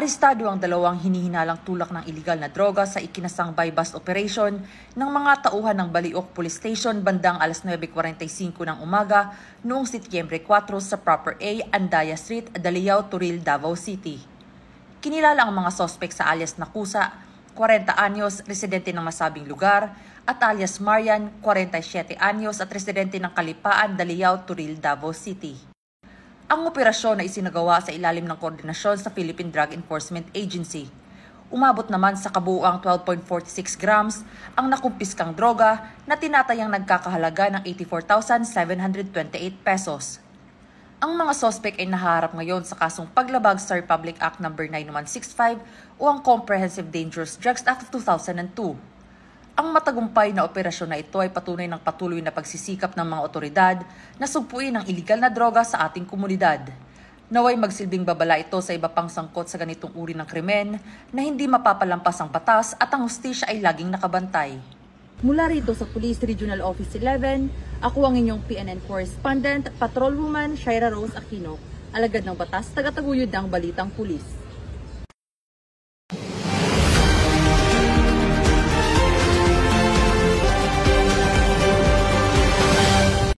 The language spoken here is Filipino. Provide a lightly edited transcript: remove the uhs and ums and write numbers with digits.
Arestado ang dalawang hinihinalang tulak ng iligal na droga sa ikinasang buy-bust operation ng mga tauhan ng Baliok Police Station bandang alas 9:45 ng umaga noong Setyembre 4 sa Proper A, Andaya Street, Daliao, Turil, Davao City. Kinilala ang mga sospek sa alias Nakusa, 40 anyos, residente ng masabing lugar, at alias Marian, 47 anyos at residente ng Kalipaan, Daliao, Turil, Davao City. Ang operasyon ay isinagawa sa ilalim ng koordinasyon sa Philippine Drug Enforcement Agency. Umabot naman sa kabuuang 12.46 grams ang nakumpiskang droga na tinatayang nagkakahalaga ng 84,728 pesos. Ang mga sospek ay nahaharap ngayon sa kasong paglabag sa Republic Act No. 9165 o ang Comprehensive Dangerous Drugs Act of 2002. Ang matagumpay na operasyon na ito ay patunay ng patuloy na pagsisikap ng mga otoridad na sugpuin ang iligal na droga sa ating komunidad. Naway magsilbing babala ito sa iba pang sangkot sa ganitong uri ng krimen na hindi mapapalampas ang batas at ang hustisya ay laging nakabantay. Mula rito sa Police Regional Office 11, ako ang inyong PNN Correspondent, Patrolwoman Shaira Rose Aquino, alagad ng batas, tagataguyod ng Balitang Pulis.